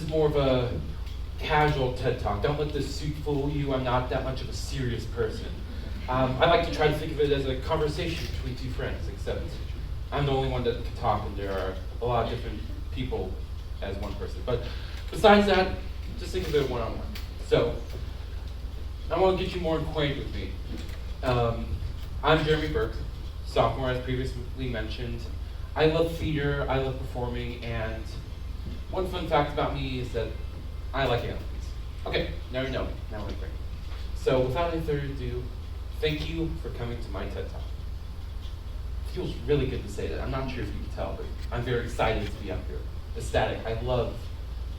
is more of a casual TED Talk. Don't let this suit fool you. I'm not that much of a serious person. I like to try to think of it as a conversation between two friends, except I'm the only one that can talk, and there are a lot of different people as one person. But besides that, just think of it one-on-one. So, I want to get you more acquainted with me. I'm Jeremy Berke, sophomore, as previously mentioned. I love theater, I love performing, and one fun fact about me is that I like aliens. Okay, now you know me. Now we're great. So, without any further ado, thank you for coming to my TED Talk. It feels really good to say that. I'm not sure if you can tell, but I'm very excited to be up here. Ecstatic. I love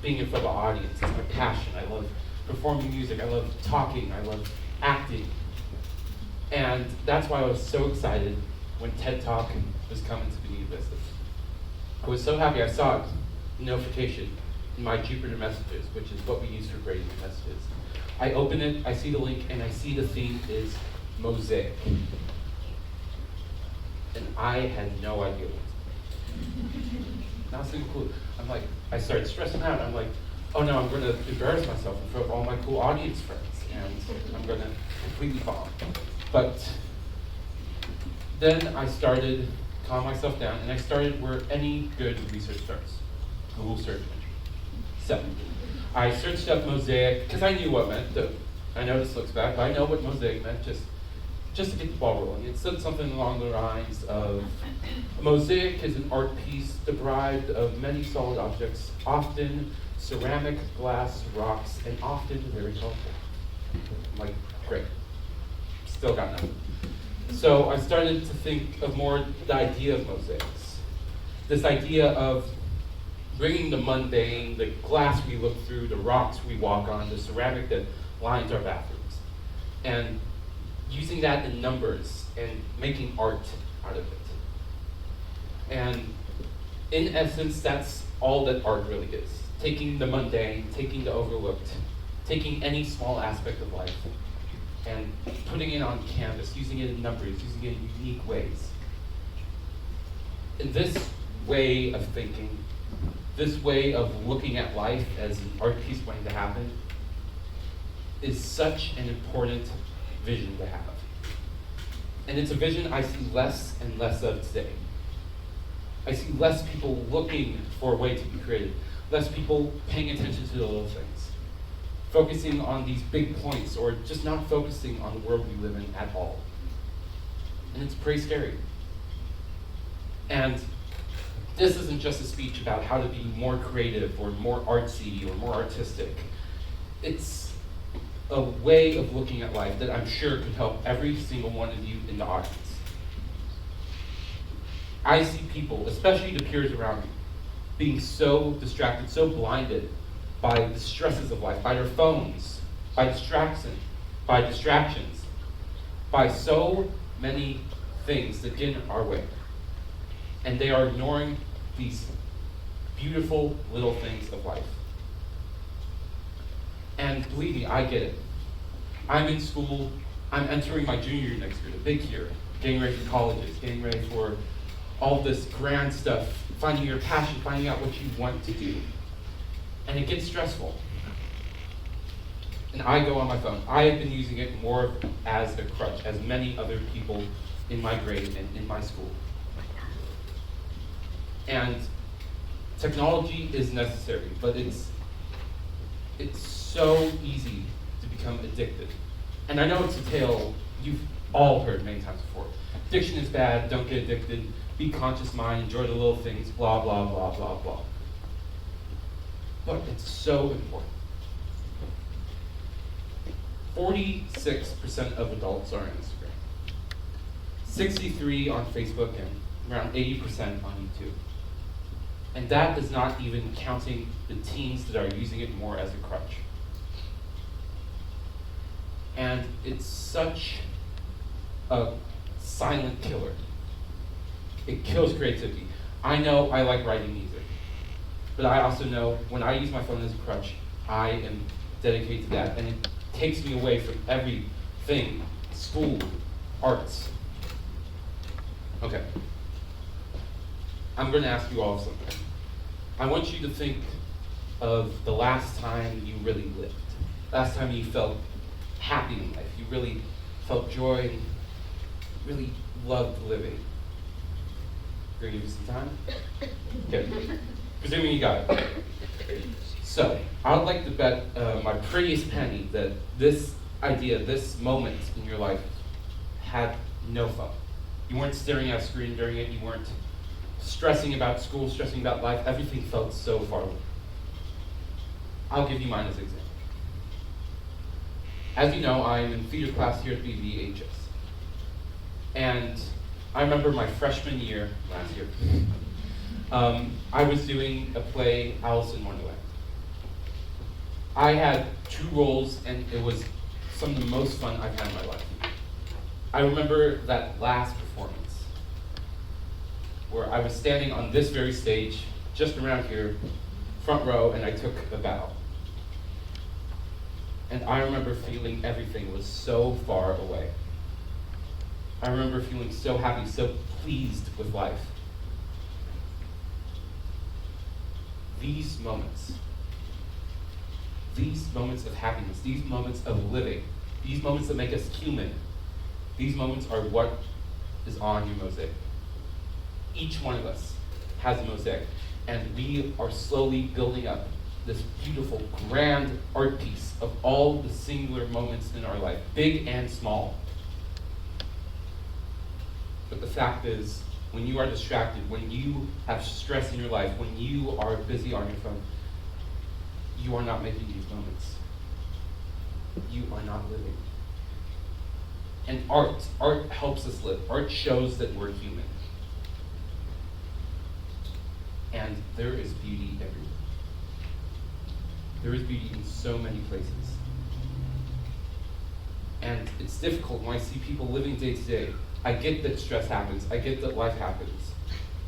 being in front of an audience. It's my passion. I love performing music. I love talking. I love acting. And that's why I was so excited when TED Talk was coming to Bonita Vista. I was so happy. I saw a notification in my Jupyter messages, which is what we use for grading messages. I open it, I see the link, and I see the theme is mosaic. And I had no idea what it was. Not a single clue. I'm like, I started stressing out. I'm like, oh no, I'm going to embarrass myself in front of all my cool audience friends, and I'm going to completely fall. But then I started calming myself down, and I started where any good research starts, Google search engine. So I searched up mosaic because I knew what it meant. Though I know this looks bad, but I know what mosaic meant just to get the ball rolling. It said something along the lines of, a mosaic is an art piece deprived of many solid objects, often ceramic, glass, rocks, and often very colorful. I'm like, great. Still got nothing. So I started to think of more the idea of mosaics. This idea of bringing the mundane, the glass we look through, the rocks we walk on, the ceramic that lines our bathrooms, and using that in numbers and making art out of it. And in essence, that's all that art really is. Taking the mundane, taking the overlooked, taking any small aspect of life, and putting it on canvas, using it in numbers, using it in unique ways. And this way of thinking, this way of looking at life as an art piece waiting to happen, is such an important vision to have. And it's a vision I see less and less of today. I see less people looking for a way to be creative, less people paying attention to the little things, focusing on these big points, or just not focusing on the world we live in at all. And it's pretty scary. And this isn't just a speech about how to be more creative or more artsy or more artistic. It's a way of looking at life that I'm sure could help every single one of you in the audience. I see people, especially the peers around me, being so distracted, so blinded by the stresses of life, by their phones, by distractions, by so many things that get in our way. And they are ignoring these beautiful little things of life. And believe me, I get it. I'm in school, I'm entering my junior year next year, the big year, getting ready for colleges, getting ready for all this grand stuff, finding your passion, finding out what you want to do. And it gets stressful. And I go on my phone. I have been using it more as a crutch, as many other people in my grade and in my school. And technology is necessary, but it's so easy to become addicted. And I know it's a tale you've all heard many times before. Addiction is bad, don't get addicted, be conscious mind, enjoy the little things, blah, blah, blah, blah, blah. But it's so important. 46% of adults are on Instagram, 63% on Facebook, and around 80% on YouTube. And that is not even counting the teens that are using it more as a crutch. And it's such a silent killer. It kills creativity. I know I like writing music, but I also know when I use my phone as a crutch, I am dedicated to that, and it takes me away from everything, school, arts. Okay. I'm going to ask you all something. I want you to think of the last time you really lived, last time you felt happy in life, you really felt joy and really loved living. You're gonna give you some time? Good. Presuming you got it. So, I would like to bet my prettiest penny that this idea, this moment in your life had no fun. You weren't staring at a screen during it, you weren't stressing about school, stressing about life, everything felt so far away. I'll give you mine as an example. As you know, I'm in theater class here at BVHS. And I remember my freshman year, last year, I was doing a play, Alice in Wonderland. I had 2 roles, and it was some of the most fun I've had in my life. I remember that last performance, where I was standing on this very stage, just around here, front row, and I took a bow. And I remember feeling everything was so far away. I remember feeling so happy, so pleased with life. These moments of happiness, these moments of living, these moments that make us human, these moments are what is on your mosaic. Each one of us has a mosaic, and we are slowly building up this beautiful, grand art piece of all the singular moments in our life, big and small. But the fact is, when you are distracted, when you have stress in your life, when you are busy on your phone, you are not making these moments. You are not living. And art helps us live. Art shows that we're human. And there is beauty everywhere. There is beauty in so many places. And it's difficult when I see people living day to day. I get that stress happens, I get that life happens,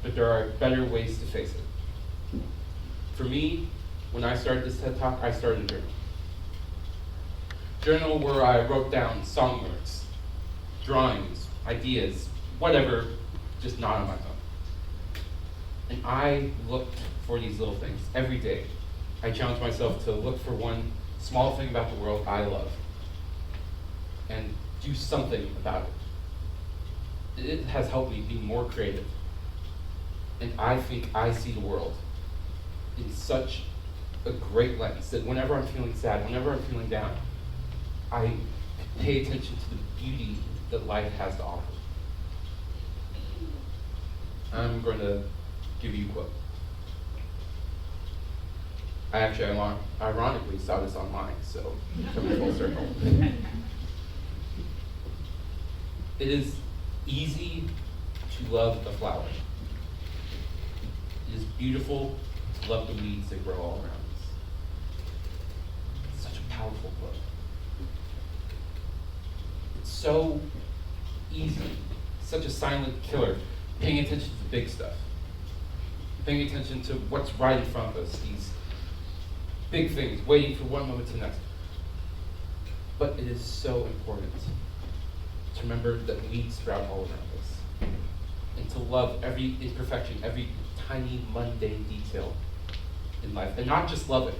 but there are better ways to face it. For me, when I started this TED Talk, I started a journal. Journal where I wrote down song lyrics, drawings, ideas, whatever, just not on my phone. And I looked for these little things every day. I challenged myself to look for one small thing about the world I love and do something about it. It has helped me be more creative. And I think I see the world in such a great lens that whenever I'm feeling sad, whenever I'm feeling down, I pay attention to the beauty that life has to offer. I'm going to give you a quote. I actually ironically saw this online, so coming full circle. It is easy to love a flower. It is beautiful to love the weeds that grow all around us. It's such a powerful quote. It's so easy, such a silent killer, paying attention to the big stuff. Paying attention to what's right in front of us, these big things, waiting for one moment to the next. But it is so important to remember that weeds sprout all around us, and to love every imperfection, every tiny mundane detail in life, and not just love it,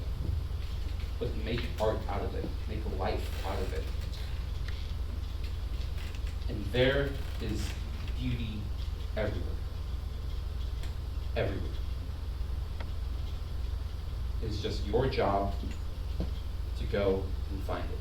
but make art out of it, make a life out of it. And there is beauty everywhere. Everywhere. It's just your job to go and find it.